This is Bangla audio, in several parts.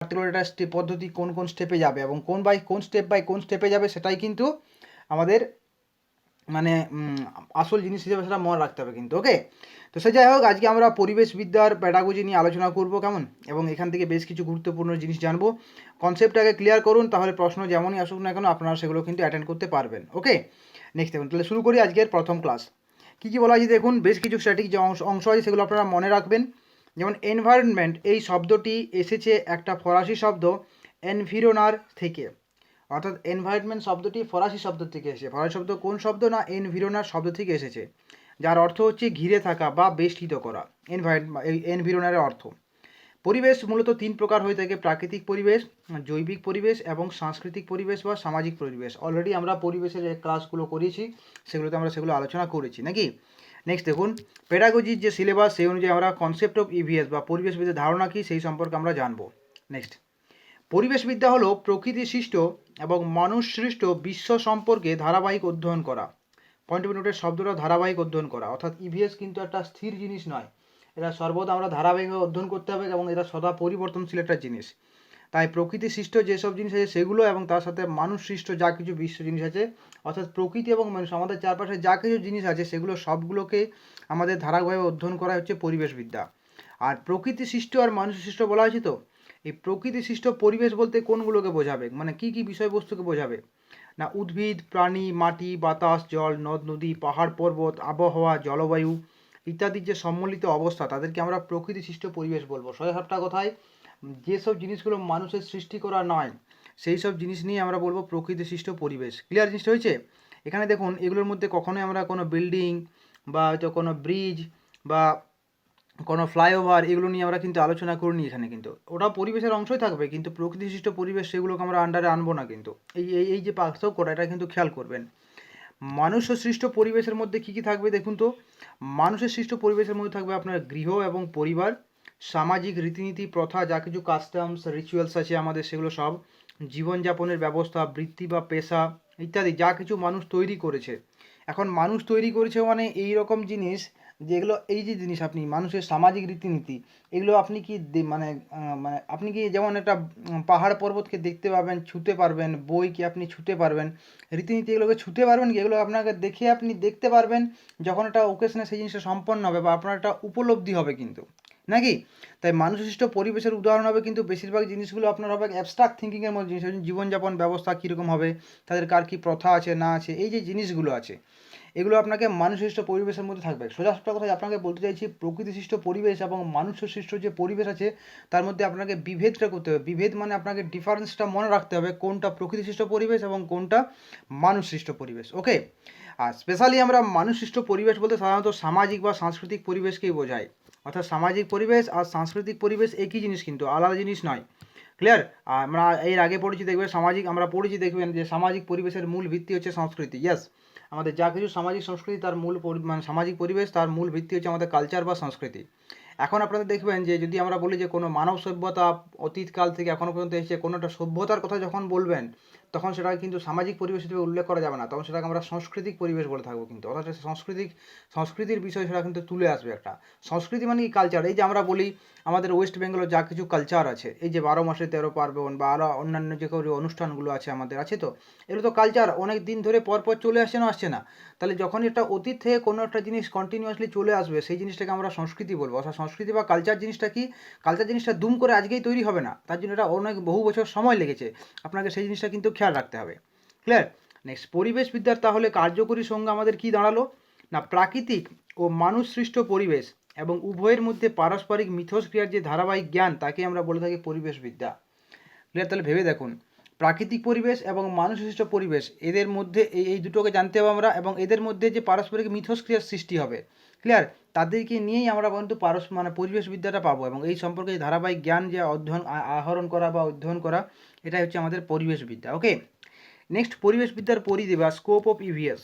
পার্টিকুলার একটা স্টেপ পদ্ধতি কোন কোন স্টেপে যাবে এবং কোন বাই কোন স্টেপে যাবে সেটাই কিন্তু আমাদের মানে আসল জিনিস হিসেবে সেটা মনে রাখতে হবে কিন্তু। ওকে, তো সে যাই হোক, আজকে আমরা পরিবেশবিদ্যার প্যাডাগজি নিয়ে আলোচনা করব কেমন, এবং এখান থেকে বেশ কিছু গুরুত্বপূর্ণ জিনিস জানবো। কনসেপ্টটাকে ক্লিয়ার করুন, তাহলে প্রশ্ন যেমনই আসুক না কেন আপনারা সেগুলো কিন্তু অ্যাটেন্ড করতে পারবেন। ওকে, নেক্সট দেখুন, তাহলে শুরু করি আজকের প্রথম ক্লাস। কী কী বলা আছে দেখুন, বেশ কিছু স্ট্র্যাটেজিক যে অংশ আছে সেগুলো আপনারা মনে রাখবেন। যেমন এনভায়রনমেন্ট, এই শব্দটি এসেছে একটা ফরাসি শব্দ এনভিরোনার থেকে, অর্থাৎ এনভায়রনমেন্ট শব্দটি ফরাসি শব্দ থেকে এসেছে। ফরাসি শব্দ কোন শব্দ না এনভিরোনার শব্দ থেকে এসেছে, যার অর্থ হচ্ছে ঘিরে থাকা বা বেষ্টিত করা। এনভিরোনারের অর্থ। পরিবেশ মূলত তিন প্রকার হয়ে থাকে: প্রাকৃতিক পরিবেশ, জৈবিক পরিবেশ এবং সাংস্কৃতিক পরিবেশ বা সামাজিক পরিবেশ। অলরেডি আমরা পরিবেশের যে ক্লাসগুলো করেছি সেগুলো আলোচনা করেছি নাকি। নেক্সট দেখুন, পেডাগজির যে সিলেবাস সেই অনুযায়ী আমরা কনসেপ্ট অফ ইভিএস বা পরিবেশবিদ্যার ধারণা কী সেই সম্পর্কে আমরা জানবো। নেক্সট, পরিবেশবিদ্যা হলো প্রকৃতি সৃষ্ট এবং মানুষ সৃষ্ট বিশ্ব সম্পর্কে ধারাবাহিক অধ্যয়ন করা। পয়েন্ট অফ নোটের শব্দটা ধারাবাহিক অধ্যয়ন করা, অর্থাৎ ইভিএস কিন্তু একটা স্থির জিনিস নয়, এটা সর্বদা আমরা ধারাবাহিকভাবে অধ্যয়ন করতে হবে এবং এটা সদা পরিবর্তনশীল একটা জিনিস। তাই প্রকৃতি সৃষ্ট যেসব জিনিস আছে সেগুলো এবং তার সাথে মানুষ সৃষ্ট যা কিছু বিশ্ব জিনিস আছে, অর্থাৎ প্রকৃতি এবং মানুষ আমাদের চারপাশে যা কিছু জিনিস আছে সেগুলো সবগুলোকে আমাদের ধারাবাহিকভাবে অধ্যয়ন করা হচ্ছে পরিবেশবিদ্যা। আর প্রকৃতি সৃষ্ট আর মানুষ সৃষ্ট বলা হয়েছে, তো এই প্রকৃতি সৃষ্ট পরিবেশ বলতে কোনগুলোকে বোঝাবে, মানে কি কি বিষয়বস্তুকে বোঝাবে না, উদ্ভিদ, প্রাণী, মাটি, বাতাস, জল, নদ নদী, পাহাড় পর্বত, আবহাওয়া, জলবায়ু ইত্যাদির যে সম্মিলিত অবস্থা তাদেরকে আমরা প্রকৃতি সৃষ্ট পরিবেশ বলবো। সোজাসাপটা কথায়, যেসব জিনিসগুলো মানুষের সৃষ্টি করা নয় সেই সব জিনিস নিয়ে আমরা বলবো প্রকৃতি সৃষ্ট পরিবেশ। ক্লিয়ার জিনিসটা হয়েছে? এখানে দেখুন, এগুলোর মধ্যে কখনোই আমরা কোনো বিল্ডিং বা হয়তো কোনো ব্রিজ বা কোনো ফ্লাইওভার এগুলো নিয়ে আমরা কিন্তু আলোচনা করিনি এখানে, কিন্তু ওটা পরিবেশের অংশই থাকবে, কিন্তু প্রকৃতি সৃষ্ট পরিবেশ সেগুলোকে আমরা আন্ডারে আনবো না কিন্তু। এই এই এই যে পার্থক্যটা, এটা কিন্তু খেয়াল করবেন। মানুষ সৃষ্ট পরিবেশের মধ্যে কী কী থাকবে দেখুন তো, মানুষের সৃষ্ট পরিবেশের মধ্যে থাকবে আপনার গৃহ এবং পরিবার, সামাজিক রীতিনীতি, প্রথা, যা কিছু কাস্টমস রিচুয়ালস আছে আমাদের সেগুলো সব, জীবনযাপনের ব্যবস্থা, বৃত্তি বা পেশা ইত্যাদি যা কিছু মানুষ তৈরি করেছে। এখন মানুষ তৈরি করেছে মানে এই রকম জিনিস যেগুলো, এই যে জিনিস আপনি মানুষের সামাজিক রীতিনীতি এগুলো আপনি কি মানে মানে আপনি কি যেমন একটা পাহাড় পর্বতকে দেখতে পাবেন, ছুঁতে পারবেন, বই কি আপনি ছুঁতে পারবেন, রীতিনীতি এগুলোকে ছুঁতে পারবেন কি, এগুলো আপনাকে দেখে আপনি দেখতে পারবেন যখন একটা ওকেশনে সেই জিনিসটা সম্পন্ন হবে বা আপনার একটা উপলব্ধি হবে কিন্তু, নাকি? তাই মানুষসৃষ্ট পরিবেশের উদাহরণ হবে কিন্তু বেশিরভাগ জিনিসগুলো আপনার হবে অ্যাবস্ট্রাক্ট থিঙ্কিংয়ের মধ্যে জিনিস, জীবনযাপন ব্যবস্থা কীরকম হবে, তাদের কার কী প্রথা আছে না আছে, এই যে জিনিসগুলো আছে এগুলো আপনাকে মানুষসৃষ্ট পরিবেশের মধ্যে থাকবে। সোজা একটা কথা আপনাকে বলতে চাইছি, প্রকৃতিসৃষ্ট পরিবেশ এবং মানুষসৃষ্ট যে পরিবেশ আছে তার মধ্যে আপনাকে বিভেদটা করতে হবে। বিভেদ মানে আপনাকে ডিফারেন্সটা মনে রাখতে হবে, কোনটা প্রকৃতিসৃষ্ট পরিবেশ এবং কোনটা মানুষসৃষ্ট পরিবেশ। ওকে, আর স্পেশালি আমরা মানুষসৃষ্ট পরিবেশ বলতে সাধারণত সামাজিক বা সাংস্কৃতিক পরিবেশকেই বোঝাই। অর্থাৎ সামাজিক পরিবেশ আর সাংস্কৃতিক পরিবেশ একই জিনিস, কিন্তু আলাদা জিনিস নয়। ক্লিয়ার? আমরা এর আগে পড়েছি, দেখবেন আমরা পড়েছি দেখবেন যে সামাজিক পরিবেশের মূল ভিত্তি হচ্ছে সংস্কৃতি। ইয়েস, আমাদের যা কিছু সামাজিক সংস্কৃতি তার মানে সামাজিক পরিবেশ তার মূল ভিত্তি হচ্ছে আমাদের কালচার বা সংস্কৃতি। এখন আপনারা দেখবেন যে যদি আমরা বলি যে কোনো মানব সভ্যতা অতীতকাল থেকে এখনও পর্যন্ত এসেছে, কোনো একটা সভ্যতার কথা যখন বলবেন তখন সেটাকে কিন্তু সামাজিক পরিবেশ হিসেবে উল্লেখ করা যাবে না, তখন সেটাকে আমরা সাংস্কৃতিক পরিবেশ বলে থাকবো কিন্তু। অর্থাৎ সংস্কৃতির বিষয় সেটা কিন্তু তুলে আসবে একটা। সংস্কৃতি মানে কি কালচার, এই যে আমরা বলি আমাদের ওয়েস্ট বেঙ্গলের যা কিছু কালচার আছে, এই যে 12 মাসে 13 পার্বণ বা আরও অন্যান্য যে অনুষ্ঠানগুলো আছে আমাদের আছে, তো এগুলো তো কালচার অনেক দিন ধরে পরপর চলে আসছে না আসছে না। তাহলে যখন এটা অতীত থেকে কোনো একটা জিনিস কন্টিনিউয়াসলি চলে আসবে সেই জিনিসটাকে আমরা সংস্কৃতি বলবো। অর্থাৎ সংস্কৃতি বা কালচার জিনিসটা কি, কালচার জিনিসটা দুম করে আজকেই তৈরি হবে না, তার জন্য এটা অনেক বহু বছর সময় লেগেছে, আপনাকে সেই জিনিসটা কিন্তু খেয়াল রাখতে হবে। ক্লিয়ার? নেক্সট, পরিবেশবিদ্যার তাহলে কার্যকরী সংজ্ঞা আমাদের কি দাঁড়ালো না, প্রাকৃতিক ও মানুষ সৃষ্ট পরিবেশ এবং উভয়ের মধ্যে পারস্পরিক মিথস্ক্রিয়ার যে ধারাবাহিক জ্ঞান তাকে আমরা বলে থাকি পরিবেশবিদ্যা। ক্লিয়ার? তাহলে ভেবে দেখুন, প্রাকৃতিক পরিবেশ এবং মানুষসৃষ্ট পরিবেশ এদের মধ্যে এই দুটোকে জানতে হবে আমরা, এবং এদের মধ্যে যে পারস্পরিক মিথস্ক্রিয়ার সৃষ্টি হবে, ক্লিয়ার, তাদেরকে নিয়েই আমরা কিন্তু মানে পরিবেশবিদ্যাটা পাবো, এবং এই সম্পর্কে ধারাবাহিক জ্ঞান যে আহরণ করা বা অধ্যয়ন করা, এটাই হচ্ছে আমাদের পরিবেশবিদ্যা। ওকে, নেক্সট, পরিবেশবিদ্যার পরিধি বা স্কোপ অফ ইভিএস।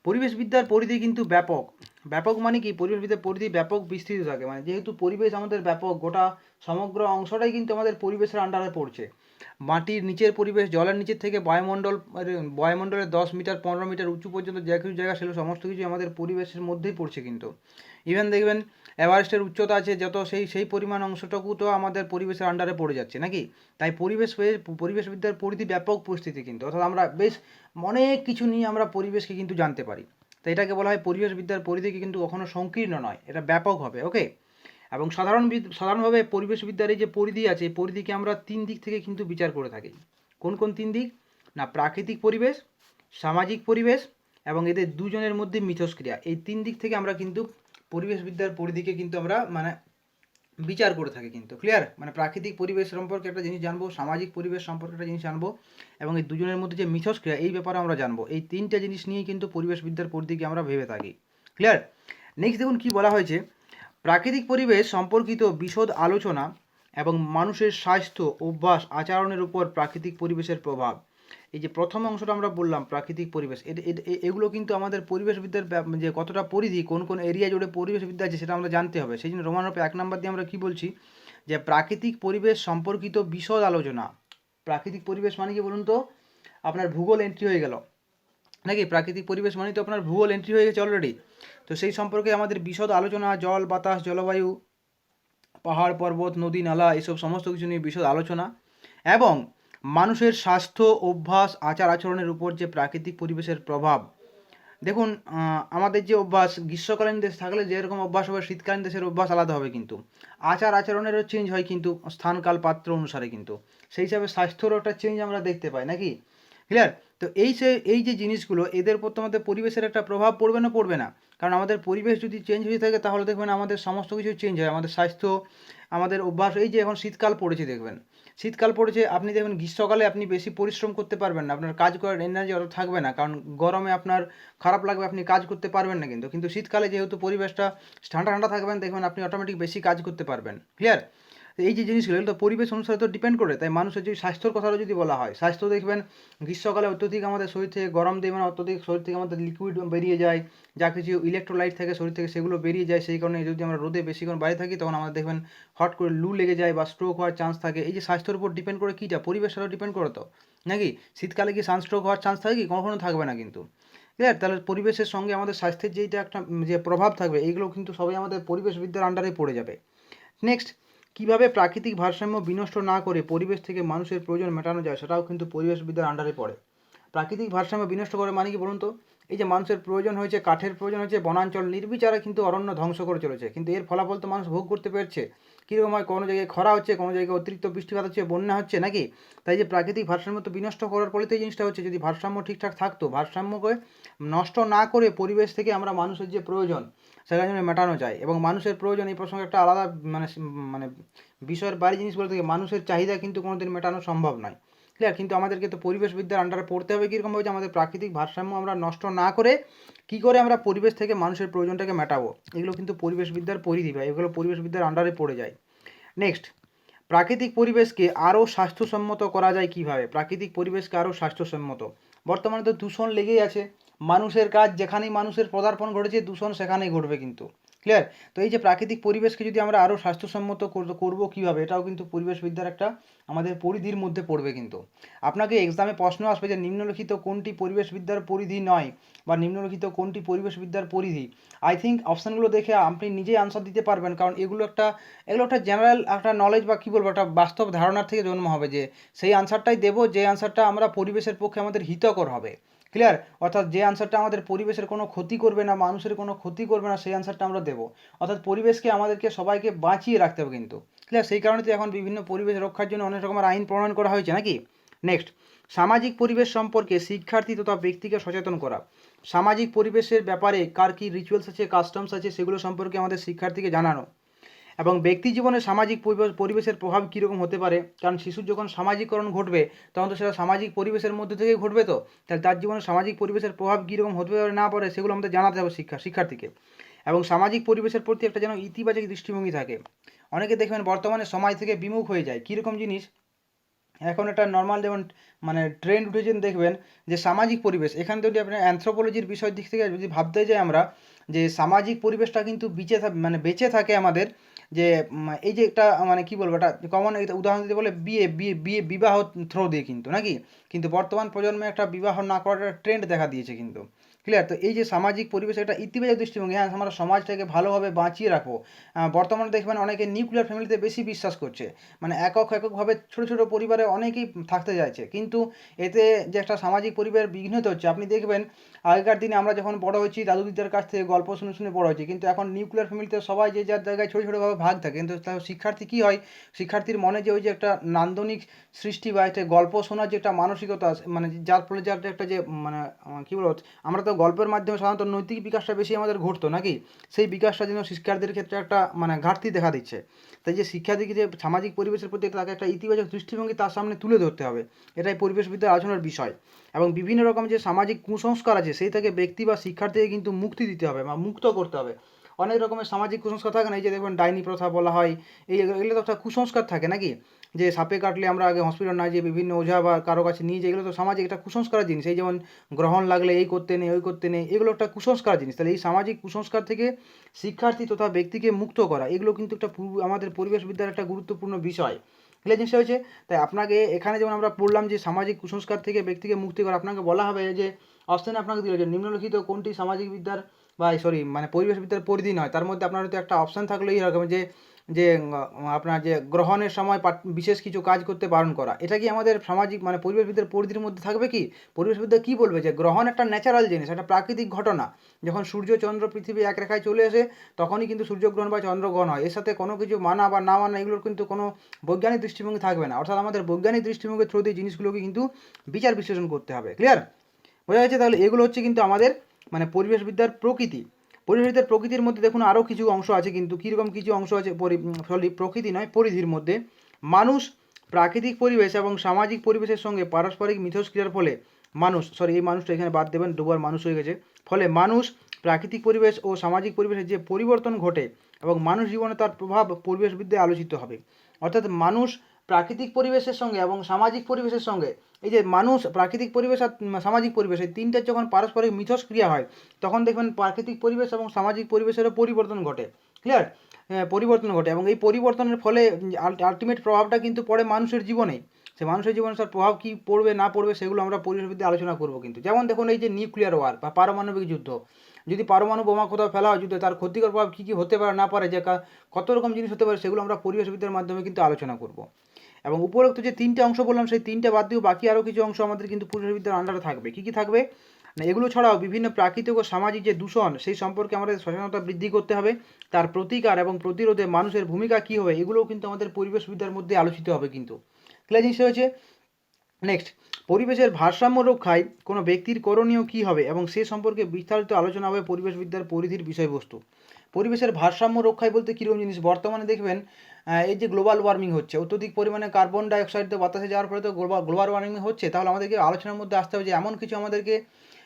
পরিবেশবিদ্যার পরিধি কিন্তু ব্যাপক। ব্যাপক মানে কি, পরিবেশবিদ্যার পরিধি ব্যাপক বিস্তৃত থাকে, মানে যেহেতু পরিবেশ আমাদের ব্যাপক, গোটা সমগ্র অংশটাই কিন্তু আমাদের পরিবেশের আন্ডারে পড়ছে। মাটির নিচের পরিবেশ, জলের নিচের থেকে বায়ুমণ্ডলের 10 মিটার 15 মিটার উঁচু পর্যন্ত যে কিছু জায়গা সেগুলো সমস্ত কিছু আমাদের পরিবেশের মধ্যেই পড়ছে কিন্তু। ইভেন দেখবেন এভারেস্টের উচ্চতা আছে যত, সেই পরিমাণ অংশটুকু তো আমাদের পরিবেশের আন্ডারে পড়ে যাচ্ছে নাকি। তাই পরিবেশবিদ্যার পরিধি ব্যাপক পরিস্থিতি কিন্তু, অর্থাৎ আমরা বেশ অনেক কিছু নিয়ে আমরা পরিবেশকে কিন্তু জানতে পারি। তো এটাকে বলা হয় পরিবেশবিদ্যার পরিধি কিন্তু কখনো সংকীর্ণ নয়, এটা ব্যাপক হবে। ওকে। এবং সাধারণভাবে পরিবেশবিদ্যার এই যে পরিধি আছে, এই পরিধিকে আমরা 3 দিক থেকে কিন্তু বিচার করে থাকি। কোন কোন 3 দিক? না, প্রাকৃতিক পরিবেশ, সামাজিক পরিবেশ এবং এদের দুজনের মধ্যে মিথস্ক্রিয়া, এই 3 দিক থেকে আমরা কিন্তু পরিবেশবিদ্যার পরিধিকে কিন্তু আমরা মানে বিচার করে থাকি কিন্তু। ক্লিয়ার? মানে প্রাকৃতিক পরিবেশ সম্পর্কে একটা জিনিস জানবো, সামাজিক পরিবেশ সম্পর্কে একটা জিনিস জানবো এবং এই দুজনের মধ্যে যে মিথস্ক্রিয়া এই ব্যাপারে আমরা জানবো। এই 3টে জিনিস নিয়েই কিন্তু পরিবেশবিদ্যার পরিধিকে আমরা ভেবে থাকি। ক্লিয়ার? নেক্সট দেখুন কি বলা হয়েছে, প্রাকৃতিক পরিবেশ সম্পর্কিত বিশদ আলোচনা এবং মানুষের স্বাস্থ্য, অভ্যাস, আচরণের উপর প্রাকৃতিক পরিবেশের প্রভাব। এই যে প্রথম অংশটা আমরা বললাম প্রাকৃতিক পরিবেশ, এগুলো কিন্তু আমাদের পরিবেশবিদ্যার যে কতটা পরিধি, কোন কোন এরিয়া জুড়ে পরিবেশবিদ্যা আছে সেটা আমরা জানতে হবে। সেই জন্য রোমানরূপে 1 নাম্বার দিয়ে আমরা কি বলছি, যে প্রাকৃতিক পরিবেশ সম্পর্কিত বিশদ আলোচনা। প্রাকৃতিক পরিবেশ মানে কি বলুন তো? আপনার ভূগোল এন্ট্রি হয়ে গেল নাকি? প্রাকৃতিক পরিবেশ মানে তো আপনার ভূগোল এন্ট্রি হয়ে গেছে অলরেডি। তো সেই সম্পর্কে আমাদের বিশদ আলোচনা, জল, বাতাস, জলবায়ু, পাহাড়, পর্বত, নদী, নালা, এসব সমস্ত কিছু নিয়ে বিশদ আলোচনা এবং মানুষের স্বাস্থ্য, অভ্যাস, আচার আচরণের উপর যে প্রাকৃতিক পরিবেশের প্রভাব। দেখুন আমাদের যে অভ্যাস, গ্রীষ্মকালীন দেশ থাকলে যেরকম অভ্যাস হবে, শীতকালীন দেশের অভ্যাস আলাদা হবে কিন্তু। আচার আচরণেরও চেঞ্জ হয় কিন্তু স্থান, কাল, পাত্র অনুসারে কিন্তু। সেই হিসাবে স্বাস্থ্যরও একটা চেঞ্জ আমরা দেখতে পাই নাকি। ক্লিয়ার? তো এই যে জিনিসগুলো, এদের উপর তো আমাদের পরিবেশের একটা প্রভাব পড়বে না? পড়বে না? কারণ আমাদের পরিবেশ যদি চেঞ্জ হয়ে থাকে তাহলে দেখবেন আমাদের সমস্ত কিছু চেঞ্জ হয়, আমাদের স্বাস্থ্য, আমাদের অভ্যাস। এই যে এখন শীতকাল পড়েছে, দেখবেন শীতকাল পড়েছে, আপনি দেখবেন গ্রীষ্মকালে আপনি বেশি পরিশ্রম করতে পারবেন না, আপনার কাজ করার এনার্জি অত থাকবে না, কারণ গরমে আপনার খারাপ লাগবে, আপনি কাজ করতে পারবেন না কিন্তু শীতকালে যেহেতু পরিবেশটা ঠান্ডা ঠান্ডা থাকবেন, দেখবেন আপনি অটোমেটিক বেশি কাজ করতে পারবেন। ক্লিয়ার? এই যে জিনিসগুলো এগুলো তো পরিবেশ অনুসারে তো ডিপেন্ড করে। তাই মানুষের যদি স্বাস্থ্যর কথাটা যদি বলা হয়, স্বাস্থ্য দেখবেন গ্রীষ্মকালে অত্যধিক আমাদের শরীর থেকে গরম দিয়ে মানে অত্যধিক শরীর থেকে আমাদের লিকুইড বেরিয়ে যায়, যা কিছু ইলেকট্রোলাইট থাকে শরীর থেকে সেগুলো বেরিয়ে যায়। সেই কারণে যদি আমরা রোদে বেশিক্ষণ বাইরে থাকি তখন আমাদের দেখবেন হট করে লু লেগে যায় বা স্ট্রোক হওয়ার চান্স থাকে। এই যে স্বাস্থ্যের উপর ডিপেন্ড করে কীটা, পরিবেশটাও ডিপেন্ড করে তো নাকি। শীতকালে কি সানস্ট্রোক হওয়ার চান্স থাকে কি? কখনো থাকবে না কিন্তু। ক্লিয়ার? তাহলে পরিবেশের সঙ্গে আমাদের স্বাস্থ্যের যেইটা একটা যে প্রভাব থাকবে, এইগুলো কিন্তু সবাই আমাদের পরিবেশবিদ্যার আন্ডারে পড়ে যাবে। নেক্সট, কিভাবে প্রাকৃতিক ভারসাম্য বিনষ্ট না করে পরিবেশ থেকে মানুষের প্রয়োজন মেটানো যায়, সেটাও কিন্তু পরিবেশবিদ্যার আন্ডারে পড়ে। প্রাকৃতিক ভারসাম্য বিনষ্ট করে মানে কি বলুন তো? এই যে মানুষের প্রয়োজন হয়েছে, কাঠের প্রয়োজন হয়েছে, বনাঞ্চল নির্বিচারে কিন্তু অরণ্য ধ্বংস করে চলেছে, কিন্তু এর ফলাফল তো মানুষ ভোগ করতে পেরেছে। কীরকম হয়, কোনো জায়গায় খরা হচ্ছে, কোনো জায়গায় অতিরিক্ত বৃষ্টিপাত হচ্ছে, বন্যা হচ্ছে নাকি। তাই যে প্রাকৃতিক ভারসাম্য তো বিনষ্ট করার ফলে তো এই জিনিসটা হচ্ছে। যদি ভারসাম্য ঠিকঠাক থাকতো, ভারসাম্যকে নষ্ট না করে পরিবেশ থেকে আমরা মানুষের যে প্রয়োজন সেটা যেন মেটানো যায়, এবং মানুষের প্রয়োজন এই প্রসঙ্গে একটা আলাদা মানে মানে বিষয়ের বাইরে জিনিস বলতে গিয়ে মানুষের চাহিদা কিন্তু কোনোদিন মেটানো সম্ভব নয়। ক্লিয়ার? কিন্তু আমাদেরকে তো পরিবেশবিদ্যার আন্ডারে পড়তে হবে কীরকমভাবে, যে আমাদের প্রাকৃতিক ভারসাম্য আমরা নষ্ট না করে কী করে আমরা পরিবেশ থেকে মানুষের প্রয়োজনটাকে মেটাবো, এগুলো কিন্তু পরিবেশবিদ্যার পরিধি বা এগুলো পরিবেশবিদ্যার আন্ডারে পড়ে যায়। নেক্সট, প্রাকৃতিক পরিবেশকে আরও স্বাস্থ্যসম্মত করা যায় কিভাবে? প্রাকৃতিক পরিবেশকে আরও স্বাস্থ্যসম্মত, বর্তমানে তো দূষণ লেগেই আছে, মানুষের কাজ যেখানেই মানুষের পদার্পণ ঘটেছে দূষণ সেখানেই ঘটবে কিন্তু। ক্লিয়ার? তো এই যে প্রাকৃতিক পরিবেশকে যদি আমরা আরও স্বাস্থ্যসম্মত করবো কীভাবে, এটাও কিন্তু পরিবেশবিদ্যার একটা আমাদের পরিধির মধ্যে পড়বে কিন্তু। আপনাকে এক্সামে প্রশ্ন আসবে যে নিম্নলিখিত কোনটি পরিবেশবিদ্যার পরিধি নয়, বা নিম্নলিখিত কোনটি পরিবেশবিদ্যার পরিধি। আই থিঙ্ক অপশানগুলো দেখে আপনি নিজেই আনসার দিতে পারবেন, কারণ এগুলো একটা জেনারেল একটা নলেজ বা কী বলবো, একটা বাস্তব ধারণার থেকে জন্ম হবে, যে সেই আনসারটাই দেবো যে আনসারটা আমরা পরিবেশের পক্ষে আমাদের হিতকর হবে। ক্লিয়ার? অর্থাৎ যে আনসারটা আমাদের পরিবেশের কোনো ক্ষতি করবে না, মানুষের কোনো ক্ষতি করবে না, সেই আনসারটা আমরা দেবো। অর্থাৎ পরিবেশকে আমাদেরকে সবাইকে বাঁচিয়ে রাখতে হবে কিন্তু। ক্লিয়ার? সেই কারণে তো এখন বিভিন্ন পরিবেশ রক্ষার জন্য অনেক রকমের আইন প্রণয়ন করা হয়েছে নাকি। নেক্সট, সামাজিক পরিবেশ সম্পর্কে শিক্ষার্থী তথা ব্যক্তিকে সচেতন করা। সামাজিক পরিবেশের ব্যাপারে কার কী রিচুয়ালস আছে, কাস্টমস আছে, সেগুলো সম্পর্কে আমাদের শিক্ষার্থীকে জানানো, এবং ব্যক্তি জীবনে সামাজিক পরিবেশের প্রভাব কীরকম হতে পারে, কারণ শিশুর যখন সামাজিকরণ ঘটবে তখন তো সেটা সামাজিক পরিবেশের মধ্যে থেকেই ঘটবে, তো তাহলে তার জীবনে সামাজিক পরিবেশের প্রভাব কীরকম হতে পারে না পারে সেগুলো আমাদের জানাতে হবে শিক্ষার্থীকে। এবং সামাজিক পরিবেশের প্রতি একটা যেন ইতিবাচক দৃষ্টিভঙ্গি থাকে। অনেকে দেখবেন বর্তমানে সমাজ থেকে বিমুখ হয়ে যায়, কীরকম জিনিস, এখন একটা নর্মাল যেমন মানে ট্রেন্ড উঠেছেন দেখবেন যে সামাজিক পরিবেশ, এখানে যদি আপনার অ্যানথ্রোপোলজির বিষয় দিক থেকে যদি ভাবতে যাই আমরা, যে সামাজিক পরিবেশটা কিন্তু বেঁচে থাকে আমাদের, যে এই যে একটা মানে কী বলবো, একটা কমন উদাহরণ দিতে বলে বিবাহ থ্রো দিয়ে কিন্তু নাকি। কিন্তু বর্তমান প্রজন্মে একটা বিবাহ না করার ট্রেন্ড দেখা দিয়েছে কিন্তু। ক্লিয়ার? তো এই যে সামাজিক পরিবেশ একটা ইতিবাচক দৃষ্টিভঙ্গি, হ্যাঁ আমরা সমাজটাকে ভালোভাবে বাঁচিয়ে রাখবো। বর্তমানে দেখবেন অনেকে নিউক্লিয়ার ফ্যামিলিতে বেশি বিশ্বাস করছে, মানে এককভাবে ছোটো ছোটো পরিবারে অনেকেই থাকতে চাইছে, কিন্তু এতে যে একটা সামাজিক পরিবার বিঘ্নিত হচ্ছে। আপনি দেখবেন আগেকার দিনে আমরা যখন বড় হয়েছি দাদু দিদার কাছ থেকে গল্প শুনে শুনে বড় হয়েছি, কিন্তু এখন নিউক্লিয়ার ফ্যামিলিতে সবাই যে যার জায়গায় ছোটো ছোটোভাবে ভাগ থাকে, কিন্তু শিক্ষার্থী কী হয়, শিক্ষার্থীর মনে যে ওই যে একটা নান্দনিক সৃষ্টি বা একটা গল্প শোনার যে একটা মানসিকতা মানে যার ফলে যার একটা যে মানে কী বলবো, আমরা তো গল্পের মাধ্যমে সাধারণত নৈতিক বিকাশটা বেশি আমাদের ঘটতো নাকি, সেই বিকাশটা যেন শিক্ষার্থীদের ক্ষেত্রে একটা মানে ঘাটতি দেখা দিচ্ছে। তাই যে শিক্ষার্থীকে যে সামাজিক পরিবেশের প্রতি তাকে একটা ইতিবাচক দৃষ্টিভঙ্গি তার সামনে তুলে ধরতে হবে, এটাই পরিবেশবিদ্যার আলোচনার বিষয়। এবং বিভিন্ন রকম যে সামাজিক কুসংস্কার আছে সেই থেকে ব্যক্তি বা শিক্ষার্থীকে কিন্তু মুক্তি দিতে হবে বা মুক্ত করতে হবে। অনেক রকমের সামাজিক কুসংস্কার থাকে না, এই যে দেখবেন ডাইনি প্রথা বলা হয়, এগুলো তো একটা কুসংস্কার থাকে নাকি, যে সাপে কাটলে আমরা আগে হসপিটাল না যে বিভিন্ন ওঝা বা কারো কাছে নিয়ে যাই, এগুলো তো সামাজিক একটা কুসংস্কার জিনিস। এই যেমন গ্রহণ লাগলে এই করতে নেই ওই করতে নেই, এগুলো একটা কুসংস্কার জিনিস। তাহলে এই সামাজিক কুসংস্কার থেকে শিক্ষার্থী তথা ব্যক্তিকে মুক্ত করা, এগুলো কিন্তু একটা আমাদের পরিবেশবিদ্যার একটা গুরুত্বপূর্ণ বিষয়। এগুলো জিনিসটা হয়েছে। তাই আপনাকে এখানে যেমন আমরা পড়লাম যে সামাজিক কুসংস্কার থেকে ব্যক্তিকে মুক্তি করা, আপনাকে বলা হবে যে অপশানে আপনাকে দিল যে নিম্নলিখিত কোনটি সামাজিক বিদ্যার বা সরি মানে পরিবেশবিদ্যার পরিধি নয়, তার মধ্যে আপনার হয়তো একটা অপশান থাকলো এইরকম যে যে আপনার যে গ্রহণের সময় বিশেষ কিছু কাজ করতে বারণ করা, এটা কি আমাদের সামাজিক মানে পরিবেশবিদ্যার পরিধির মধ্যে থাকবে কি? পরিবেশবিদ্যা কী বলবে যে গ্রহণ একটা ন্যাচারাল জিনিস, একটা প্রাকৃতিক ঘটনা। যখন সূর্য চন্দ্র পৃথিবী এক রেখায় চলে আসে তখনই কিন্তু সূর্যগ্রহণ বা চন্দ্রগ্রহণ হয়। এর সাথে কোনো কিছু মানা বা না মানা এগুলোর কিন্তু কোনো বৈজ্ঞানিক দৃষ্টিভঙ্গি থাকবে না। অর্থাৎ আমাদের বৈজ্ঞানিক দৃষ্টিভঙ্গির থ্রু দিয়ে জিনিসগুলোকে কিন্তু বিচার বিশ্লেষণ করতে হবে। ক্লিয়ার? বোঝা গেছে? তাহলে এগুলো হচ্ছে কিন্তু আমাদের মানে পরিবেশবিদ্যার প্রকৃতি। পরিবেশবিদ্যার প্রকৃতির মধ্যে দেখুন আরও কিছু অংশ আছে, কিন্তু কীরকম কিছু অংশ আছে প্রকৃতি নয় পরিধির মধ্যে। মানুষ প্রাকৃতিক পরিবেশ এবং সামাজিক পরিবেশের সঙ্গে পারস্পরিক মিথস্ক্রিয়ার ফলে এই মানুষটা এখানে বাদ দেবেন, দুবার মানুষ হয়ে গেছে। ফলে মানুষ প্রাকৃতিক পরিবেশ ও সামাজিক পরিবেশের যে পরিবর্তন ঘটে এবং মানুষ জীবনে তার প্রভাব পরিবেশবিদ্যায় আলোচিত হবে। অর্থাৎ মানুষ প্রাকৃতিক পরিবেশের সঙ্গে এবং সামাজিক পরিবেশের সঙ্গে, এই যে মানুষ প্রাকৃতিক পরিবেশ আর সামাজিক পরিবেশ এই তিনটার যখন পারস্পরিক মিথস্ক্রিয়া হয় তখন দেখবেন প্রাকৃতিক পরিবেশ এবং সামাজিক পরিবেশেরও পরিবর্তন ঘটে। ক্লিয়ার? পরিবর্তন ঘটে এবং এই পরিবর্তনের ফলে আলটিমেট প্রভাবটা কিন্তু পড়ে মানুষের জীবনেই। সে মানুষের জীবনে তার প্রভাব কী পড়বে না পড়বে সেগুলো আমরা পরিবেশবিদ্যায় আলোচনা করব কিন্তু। যেমন দেখুন এই যে নিউক্লিয়ার ওয়ার বা পারমাণবিক যুদ্ধ, যদি পারমাণু বোমা কোথাও ফেলা হয় যুদ্ধে, তার ক্ষতিকর প্রভাব কী কী হতে পারে না পারে, যে কত রকম জিনিস হতে পারে, সেগুলো আমরা পরিবেশবিদ্যার মাধ্যমে কিন্তু আলোচনা করব। এবং উপরোক্ত যে তিনটে অংশ বললাম সেই তিনটে বাদ দিয়েও বাকি আরও কিছু অংশ আমাদের কিন্তু পরিবেশবিদ্যার আন্ডারে থাকবে। কী কী থাকবে না, এগুলো ছাড়াও বিভিন্ন প্রাকৃতিক ও সামাজিক যে দূষণ সেই সম্পর্কে আমাদের সচেতনতা বৃদ্ধি করতে হবে, তার প্রতিকার এবং প্রতিরোধে মানুষের ভূমিকা কী হবে এগুলোও কিন্তু আমাদের পরিবেশবিদ্যার মধ্যে আলোচিত হবে কিন্তু। ক্লিয়ার জিনিসটা হয়েছে? নেক্সট, পরিবেশের ভারসাম্য রক্ষায় কোনো ব্যক্তির করণীয় কী হবে এবং সে সম্পর্কে বিস্তারিত আলোচনা হবে পরিবেশবিদ্যার পরিধির বিষয়বস্তু। পরিবেশের ভারসাম্য রক্ষায় বলতে কীরকম জিনিস, বর্তমানে দেখবেন এই যে গ্লোবাল ওয়ার্মিং হচ্ছে, অত্যধিক পরিমাণে কার্বন ডাইঅক্সাইড তো বাতাসে যাওয়ার ফলে তো গ্লোবাল ওয়ার্মিং হচ্ছে, তাহলে আমাদেরকে আলোচনার মধ্যে আসতে হবে যে এমন কিছু আমাদেরকে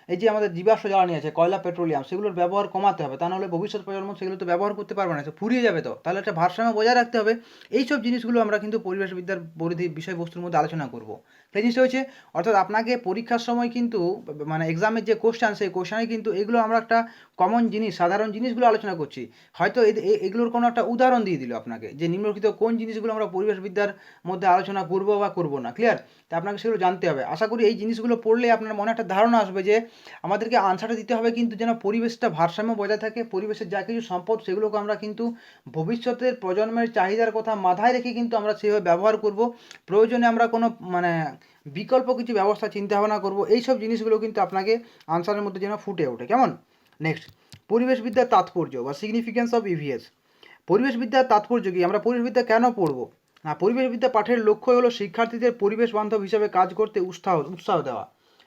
এই যে আমাদের জীবাশ্ম জ্বালানি আছে কয়লা পেট্রোলিয়াম সেগুলোর ব্যবহার কমাতে হবে, তা নাহলে ভবিষ্যৎ প্রজন্ম সেগুলো তো ব্যবহার করতে পারবে না, তো ফুরিয়ে যাবে। তো তাহলে একটা ভারসাম্য বজায় রাখতে হবে। এইসব জিনিসগুলো আমরা কিন্তু পরিবেশবিদ্যার পরিধি বিষয়বস্তুর মধ্যে আলোচনা করব। সেই জিনিসটা হচ্ছে অর্থাৎ আপনাকে পরীক্ষার সময় কিন্তু মানে এক্সামের যে কোশ্চান সেই কোশ্চানে কিন্তু এগুলো আমরা একটা কমন জিনিস সাধারণ জিনিসগুলো আলোচনা করছি, হয়তো এগুলোর কোনো একটা উদাহরণ দিয়ে দিল আপনাকে যে নিম্নলিখিত কোন জিনিসগুলো আমরা পরিবেশবিদ্যার মধ্যে আলোচনা করব বা করব না। ক্লিয়ার? তা আপনাকে সেগুলো জানতে হবে। আশা করি এই জিনিসগুলো পড়লে আপনার মনে একটা ধারণা আসবে যে আমাদেরকে আনসারটা দিতে হবে কিন্তু যেন পরিবেশটা ভারসাম্য বজায় থাকে, পরিবেশের যা কিছু সম্পদ সেগুলোকে আমরা কিন্তু ভবিষ্যতের প্রজন্মের চাহিদার কথা মাথায় রেখে কিন্তু আমরা সেভাবে ব্যবহার করব। প্রয়োজনে আমরা কোনো মানে বিকল্প কিছু ব্যবস্থা চিন্তা ভাবনা করব। এইসব জিনিসগুলো কিন্তু আপনাকে আনসারের মধ্যে যেন ফুটে ওঠে। কেমন? নেক্সট, পরিবেশবিদ্যার তাৎপর্য বা সিগনিফিক্যান্স অফ ইভিএস। পরিবেশবিদ্যার তাৎপর্য কি, আমরা পরিবেশবিদ্যা কেন পড়ব? না, পরিবেশবিদ্যা পাঠের লক্ষ্য হলো শিক্ষার্থীদের পরিবেশ বান্ধব হিসাবে কাজ করতে উৎসাহ দেওয়া।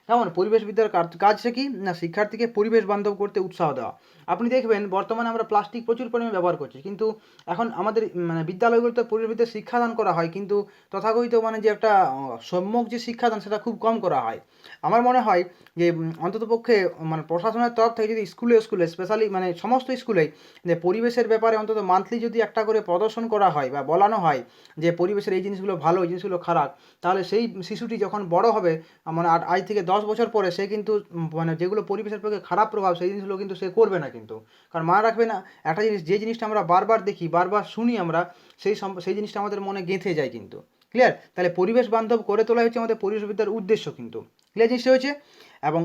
কেমন? পরিবেশবিদ্যার কাজটা কি না, শিক্ষার্থীকে পরিবেশ বান্ধব করতে উৎসাহ দেওয়া। আপনি দেখবেন বর্তমানে আমরা প্লাস্টিক প্রচুর পরিমাণে ব্যবহার করছি, কিন্তু এখন আমাদের মানে বিদ্যালয়গুলোতে পরিবেশবিদ্যার শিক্ষাদান করা হয়, কিন্তু তথাকথিত মানে যে একটা সম্যক যে শিক্ষাদান সেটা খুব কম করা হয়। আমার মনে হয় যে অন্ততপক্ষে মানে প্রশাসনের তরফ থেকে যদি স্কুলে স্পেশালি মানে সমস্ত স্কুলেই যে পরিবেশের ব্যাপারে অন্তত মান্থলি যদি একটা করে প্রদর্শন করা হয় বা বলানো হয় যে পরিবেশের এই জিনিসগুলো ভালো এই জিনিসগুলো খারাপ, তাহলে সেই শিশুটি যখন বড় হবে মানে আজ থেকে 10 বছর পরে সে কিন্তু মানে যেগুলো পরিবেশের পক্ষে খারাপ প্রভাব সেই জিনিসগুলো কিন্তু সে করবে না কিন্তু। কারণ মনে রাখবে না একটা জিনিস, যে জিনিসটা আমরা বারবার দেখি বারবার শুনি আমরা সেই জিনিসটা আমাদের মনে গেঁথে যায় কিন্তু। ক্লিয়ার? তাহলে পরিবেশ বান্ধব করে তোলা হচ্ছে আমাদের পরিবেশবিদ্যার উদ্দেশ্য কিন্তু। ক্লিয়ার জিনিসটা হয়েছে? এবং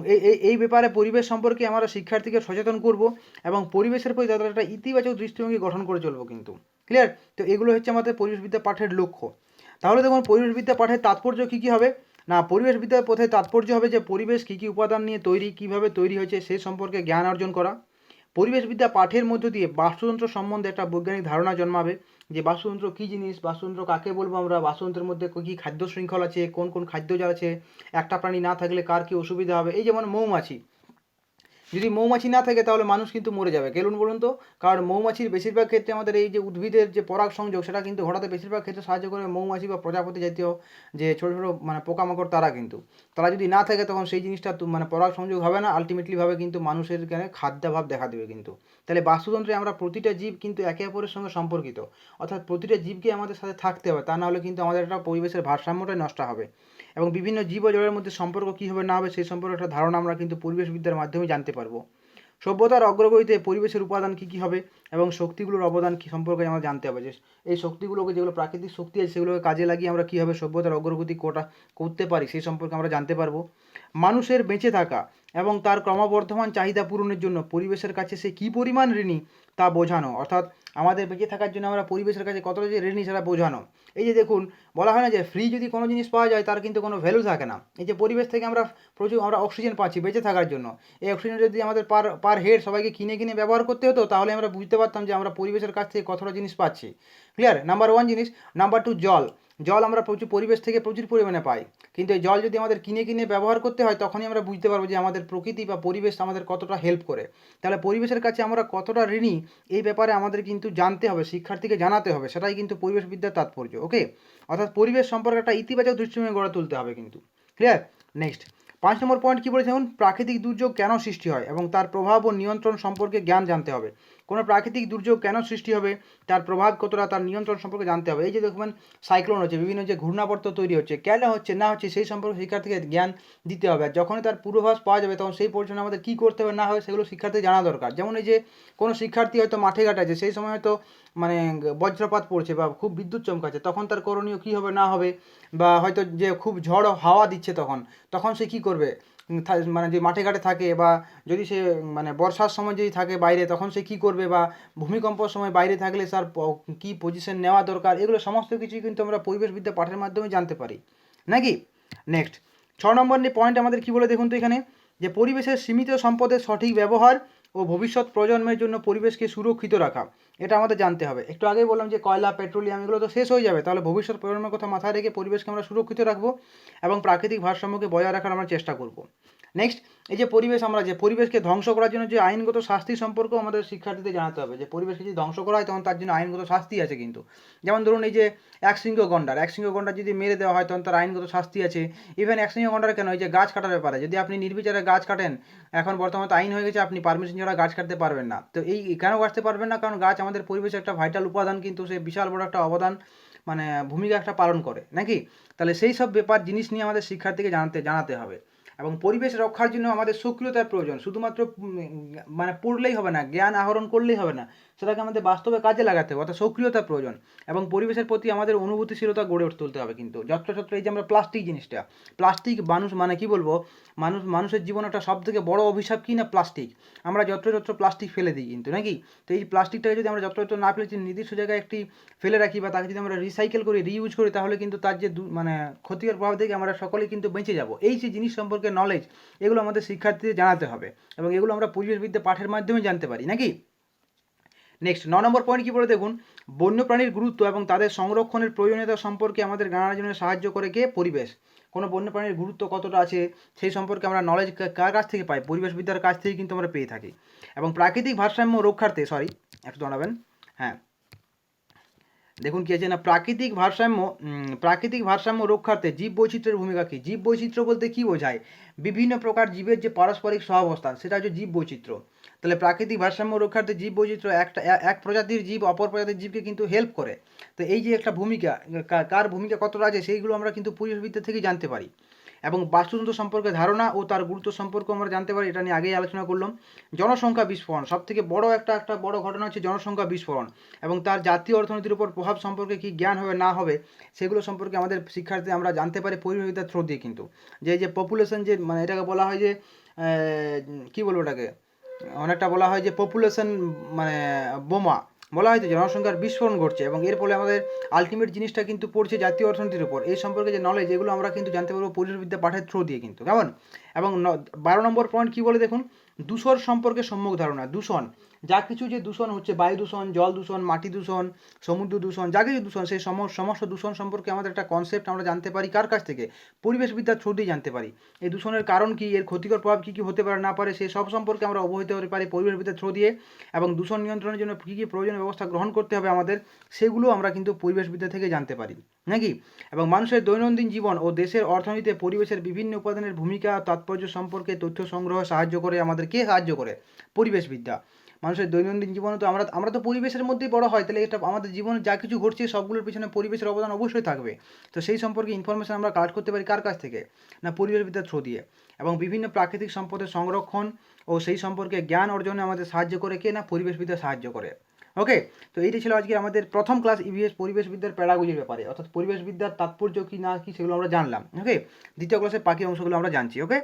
এই ব্যাপারে পরিবেশ সম্পর্কে আমরা শিক্ষার্থীকে সচেতন করব এবং পরিবেশের প্রতি তাদের একটা ইতিবাচক দৃষ্টিভঙ্গি গঠন করে চলবো কিন্তু। ক্লিয়ার? তো এগুলো হচ্ছে আমাদের পরিবেশবিদ্যা পাঠের লক্ষ্য। তাহলে দেখুন পরিবেশবিদ্যা পাঠের তাৎপর্য কী কী হবে? না, পরিবেশবিদ্যার পথে তাৎপর্য হবে যে পরিবেশ কী কী উপাদান নিয়ে তৈরি, কীভাবে তৈরি হয়েছে সে সম্পর্কে জ্ঞান অর্জন করা। পরিবেশবিদ্যা পাঠের মধ্য দিয়ে বাস্তুতন্ত্র সম্বন্ধে একটা বৈজ্ঞানিক ধারণা জন্মাবে যে বাস্তুতন্ত্র কী জিনিস, বাস্তুতন্ত্র কাকে বলবো আমরা, বাস্তুতন্ত্রের মধ্যে কী খাদ্য শৃঙ্খল আছে, কোন কোন খাদ্য যা আছে, একটা প্রাণী না থাকলে কার কী অসুবিধা হবে। এই যেমন মৌমাছি, যদি মৌমাছি না থাকে তাহলে মানুষ কিন্তু মরে যাবে। কেন বলুন তো? কারণ মৌমাছির বেশিরভাগ ক্ষেত্রে আমাদের এই যে উদ্ভিদের যে পরাগ সংযোগ সেটা কিন্তু ঘটাতে বেশিরভাগ ক্ষেত্রে সাহায্য করে মৌমাছি বা প্রজাপতি জাতীয় যে ছোটো ছোটো মানে পোকামাকড় তারা কিন্তু। তারা যদি না থাকে তখন সেই জিনিসটা মানে পরাগ সংযোগ হবে না, আলটিমেটলিভাবে কিন্তু মানুষের এখানে খাদ্যাভাব দেখা দেবে কিন্তু। তাহলে বাস্তুতন্ত্রে আমরা প্রতিটা জীব কিন্তু একে অপরের সঙ্গে সম্পর্কিত, অর্থাৎ প্রতিটা জীবকে আমাদের সাথে থাকতে হবে, তা নাহলে কিন্তু আমাদের একটা পরিবেশের ভারসাম্যটাই নষ্ট হবে। এবং বিভিন্ন জীব ও জলের মধ্যে সম্পর্ক কী হবে না হবে সেই সম্পর্কে একটা ধারণা আমরা কিন্তু পরিবেশবিদ্যার মাধ্যমে জানতে পারবো। সভ্যতার অগ্রগতিতে পরিবেশের উপাদান কী কী হবে এবং শক্তিগুলোর অবদান কী সম্পর্কে আমরা জানতে হবে, যে এই শক্তিগুলোকে যেগুলো প্রাকৃতিক শক্তি আছে সেগুলোকে কাজে লাগিয়ে আমরা কীভাবে সভ্যতার অগ্রগতি করতে পারি সেই সম্পর্কে আমরা জানতে পারবো। মানুষের বেঁচে থাকা এবং তার ক্রমবর্ধমান চাহিদা পূরণের জন্য পরিবেশের কাছে সে কী পরিমাণ ঋণী তা বোঝানো, অর্থাৎ আমাদের বেঁচে থাকার জন্য আমরা পরিবেশের কাছে কতটা যে ঋণী সেটা বোঝানো। এই যে দেখুন, বলা হয় না যে ফ্রি যদি কোনো জিনিস পাওয়া যায় তার কিন্তু কোনো ভ্যালু থাকে না। এই যে পরিবেশ থেকে আমরা প্রচুর অক্সিজেন পাচ্ছি বেঁচে থাকার জন্য, এই অক্সিজেন যদি আমাদের পার পার হেড সবাইকে কিনে কিনে ব্যবহার করতে হতো তাহলে আমরা বুঝতে পারতাম যে আমরা পরিবেশের কাছ থেকে কতটা জিনিস পাচ্ছি। ক্লিয়ার? নাম্বার ওয়ান জিনিস। নাম্বার টু, জল। জল আমরা প্রচুর পরিবেশ থেকে প্রচুর পরিমাণে পাই, কিন্তু এই জল যদি আমাদের কিনে কিনে ব্যবহার করতে হয় তখনই আমরা বুঝতে পারবো যে আমাদের প্রকৃতি বা পরিবেশ আমাদের কতটা হেল্প করে। তাহলে পরিবেশের কাছে আমরা কতটা ঋণী এই ব্যাপারে আমাদের কিন্তু জানতে হবে, শিক্ষার্থীকে জানাতে হবে, সেটাই কিন্তু পরিবেশবিদ্যার তাৎপর্য। ওকে? অর্থাৎ পরিবেশ সম্পর্কে একটা ইতিবাচক দৃষ্টিভঙ্গি গড়ে তুলতে হবে কিন্তু। ক্লিয়ার? নেক্সট 5 নম্বর পয়েন্ট কী বলেছে দেখুন, প্রাকৃতিক দুর্যোগ কেন সৃষ্টি হয় এবং তার প্রভাব ও নিয়ন্ত্রণ সম্পর্কে জ্ঞান জানতে হবে। কোনো প্রাকৃতিক দুর্যোগ কেন সৃষ্টি হবে, তার প্রভাব কতটা, তার নিয়ন্ত্রণ সম্পর্কে জানতে হবে। এই যে দেখবেন সাইক্লোন হচ্ছে, বিভিন্ন যে ঘূর্ণাবর্ত তৈরি হচ্ছে, কেন হচ্ছে না হচ্ছে সেই সম্পর্কে শিক্ষার্থীকে জ্ঞান দিতে হবে। আর যখনই তার পূর্বাভাস পাওয়া যাবে তখন সেই পরিচালনা আমাদের কী করতে হবে না হবে সেগুলো শিক্ষার্থী জানা দরকার। যেমন এই যে কোনো শিক্ষার্থী হয়তো মাঠে ঘাটে আছে, সেই সময় হয়তো মানে বজ্রপাত পড়ছে বা খুব বিদ্যুৎ চমকাচ্ছে, তখন তার করণীয় কী হবে না হবে, বা হয়তো যে খুব ঝড় হাওয়া দিচ্ছে তখন তখন সে কী করবে, মানে যে মাঠে ঘাটে থাকে বা যদি সে মানে বর্ষার সময় যদি থাকে বাইরে তখন সে কী করবে, বা ভূমিকম্পর সময় বাইরে থাকলে তার কী পজিশন নেওয়া দরকার, এগুলো সমস্ত কিছুই কিন্তু আমরা পরিবেশবিদ্যা পাঠের মাধ্যমে জানতে পারি নাকি। নেক্সট 6 নম্বর পয়েন্ট আমাদের কী বলে দেখুন তো এখানে, যে পরিবেশের সীমিত সম্পদের সঠিক ব্যবহার ও ভবিষ্যৎ প্রজন্মের জন্য পরিবেশকে সুরক্ষিত রাখা, এটা আমাদের জানতে হবে। একটু আগেই বললাম যে কয়লা পেট্রোলিয়াম এগুলো তো শেষ হয়ে যাবে, তাহলে ভবিষ্যৎ প্রজন্মের কথা মাথায় রেখে পরিবেশকে আমরা সুরক্ষিত রাখবো এবং প্রাকৃতিক ভারসাম্যকে বজায় রাখার আমরা চেষ্টা করব। নেক্সট, এই যে পরিবেশ, আমরা যে পরিবেশকে ধ্বংস করার জন্য যে আইনগত শাস্তি সম্পর্কেও আমাদের শিক্ষার্থীদের জানাতে হবে, যে পরিবেশকে যদি ধ্বংস করা হয় তখন তার জন্য আইনগত শাস্তি আছে কিন্তু। যেমন ধরুন এই যে একশৃঙ্গ গন্ডার যদি মেরে দেওয়া হয় তখন তার আইনগত শাস্তি আছে। ইভেন একশৃঙ্গ গন্ডার কেন, এই যে গাছ কাটার ব্যাপারে যদি আপনি নির্বিচারে গাছ কাটেন, এখন বর্তমানে তো আইন হয়ে গেছে আপনি পারমিশন ছাড়া গাছ কাটতে পারবেন না। তো এই কেন কাটতে পারবেন না, কারণ গাছ আমাদের পরিবেশের একটা ভাইটাল উপাদান, কিন্তু সে বিশাল বড় একটা অবদান মানে ভূমিকা একটা পালন করে নাকি। তাহলে সেই সব ব্যাপার জিনিস নিয়ে আমাদের শিক্ষার্থীকে জানাতে হবে। এবং পরিবেশ রক্ষার জন্য আমাদের সক্রিয়তার প্রয়োজন, শুধুমাত্র মানে পড়লেই হবে না, জ্ঞান আহরণ করলেই হবে না, সেটাকে আমাদের বাস্তবে কাজে লাগাতে হবে, অর্থাৎ সক্রিয়তার প্রয়োজন। এবং পরিবেশের প্রতি আমাদের অনুভূতিশীলতা গড়ে তুলতে হবে কিন্তু। যত্রতত্র এই যে আমরা প্লাস্টিক মানুষ মানে কি বলবো, মানুষের জীবনে একটা সব থেকে বড় অভিশাপ কি না, প্লাস্টিক। আমরা যত্রতত্র প্লাস্টিক ফেলে দিই কিন্তু নাকি। তো এই প্লাস্টিকটাকে যদি আমরা যত্রতত্র না ফেলে নির্দিষ্ট জায়গায় একটি ফেলে রাখি বা তাকে যদি আমরা রিসাইকেল করি, রিইউজ করি, তাহলে কিন্তু তার যে মানে ক্ষতিকর প্রভাব থেকে আমরা সকলেই কিন্তু বেঁচে যাব। এই যে জিনিস সম্পর্কে নলেজ, এগুলো আমাদের শিক্ষার্থীদের জানাতে হবে এবং এগুলো আমরা পরিবেশবিদ্যা পাঠের মাধ্যমে জানতে পারি নাকি। নেক্সট 9 নম্বর পয়েন্ট কী বলে দেখুন, বন্যপ্রাণীর গুরুত্ব এবং তাদের সংরক্ষণের প্রয়োজনীয়তা সম্পর্কে আমাদের জানার জন্য সাহায্য করে কে, পরিবেশ। কোনো বন্যপ্রাণীর গুরুত্ব কতটা আছে সেই সম্পর্কে আমরা নলেজ কার কাছ থেকে পাই, পরিবেশবিদ্যার কাছ থেকেই কিন্তু আমরা পেয়ে থাকি। এবং প্রাকৃতিক ভারসাম্য রক্ষার্থে একটু দাঁড়াবেন, হ্যাঁ দেখুন কী আছে না, প্রাকৃতিক ভারসাম্য রক্ষার্থে জীব বৈচিত্র্যের ভূমিকা কী। জীব বৈচিত্র্য বলতে কী বোঝায়, বিভিন্ন প্রকার জীবের যে পারস্পরিক সহাবস্থান, সেটা হচ্ছে জীব বৈচিত্র্য। তাহলে প্রাকৃতিক ভারসাম্য রক্ষার্থে জীব বৈচিত্র্য এক প্রজাতির জীব অপর প্রজাতির জীবকে কিন্তু হেল্প করে। তো এই যে একটা ভূমিকা, কার ভূমিকা কতটা আছে সেইগুলো আমরা কিন্তু পরিবেশবিদ্যা থেকেই জানতে পারি। এবং বাস্তুতন্ত্র সম্পর্কে ধারণা ও তার গুরুত্ব সম্পর্কে আমরা জানতে পারি, এটা নিয়ে আগেই আলোচনা করলাম। জনসংখ্যা বিস্ফোরণ, সব থেকে বড় একটা বড় ঘটনা হচ্ছে জনসংখ্যা বিস্ফোরণ, এবং তার জাতীয় অর্থনীতির উপর প্রভাব সম্পর্কে কী জ্ঞান হবে না হবে সেগুলো সম্পর্কে আমাদের শিক্ষার্থী আমরা জানতে পারি পরিবেশবিদ্যার থ্রু দিয়ে কিন্তু। যে পপুলেশন, যে মানে এটাকে বলা হয় যে কী বলবো এটাকে, অনেকটা বলা হয় যে পপুলেশন মানে বোমা বলা হয়, যে জনসংখ্যার বিস্ফোরণ ঘটছে, এবং এর ফলে আমাদের আলটিমেট জিনিসটা কিন্তু পড়ছে জাতীয় অর্থনীতির উপর। এই সম্পর্কে যে নলেজ, এগুলো আমরা কিন্তু জানতে পারবো পরিবেশবিদ্যা পাঠের থ্রু দিয়ে কিন্তু, কেমন। এবং 12 নম্বর পয়েন্ট কী বলে দেখুন, দূষণ সম্পর্কে সম্যক ধারণা। দূষণ, যা কিছু যে দূষণ হচ্ছে, বায়ু দূষণ, জল দূষণ, মাটি দূষণ, সমুদ্র দূষণ, যা কিছু দূষণ, সেই সমস্ত দূষণ সম্পর্কে আমাদের একটা কনসেপ্ট আমরা জানতে পারি কার কাছ থেকে, পরিবেশবিদ্যার থ্রু দিয়ে জানতে পারি। এই দূষণের কারণ কি, এর ক্ষতিকর প্রভাব কী কী হতে পারে না পারে, সেই সব সম্পর্কে আমরা অবহিত হতে পারি পরিবেশবিদ্যার থ্রু দিয়ে। এবং দূষণ নিয়ন্ত্রণের জন্য কী কী প্রয়োজনীয় ব্যবস্থা গ্রহণ করতে হবে আমাদের, সেগুলো আমরা কিন্তু পরিবেশবিদ্যা থেকে জানতে পারি নাকি। এবং মানুষের দৈনন্দিন জীবন ও দেশের অর্থনীতিতে পরিবেশের বিভিন্ন উপাদানের ভূমিকা তাৎপর্য সম্পর্কে তথ্য সংগ্রহে সাহায্য করে আমাদের, কে সাহায্য করে, পরিবেশবিদ্যা। মানুষের দৈনন্দিন জীবনে তো আমরা তো পরিবেশের মধ্যেই বড় হয়, তাহলে এটা আমাদের জীবনে যা কিছু ঘটছে সবগুলোর পিছনে পরিবেশের অবদান অবশ্যই থাকবে। তো সেই সম্পর্কে ইনফরমেশন আমরা কালেক্ট করতে পারি কার কাছ থেকে, না পরিবেশবিদ্যার থ্রু দিয়ে। এবং বিভিন্ন প্রাকৃতিক সম্পদের সংরক্ষণ ও সেই সম্পর্কে জ্ঞান অর্জনে আমাদের সাহায্য করে কে, না পরিবেশবিদ্যা সাহায্য করে। ওকে, তো এইটা ছিল আজকে আমাদের প্রথম ক্লাস ইভিএস পরিবেশবিদ্যার প্যারাগজির ব্যাপারে, অর্থাৎ পরিবেশবিদ্যার তাৎপর্য কি না কি সেগুলো আমরা জানলাম। ওকে, দ্বিতীয় ক্লাসের বাকি অংশগুলো আমরা জানছি। ওকে।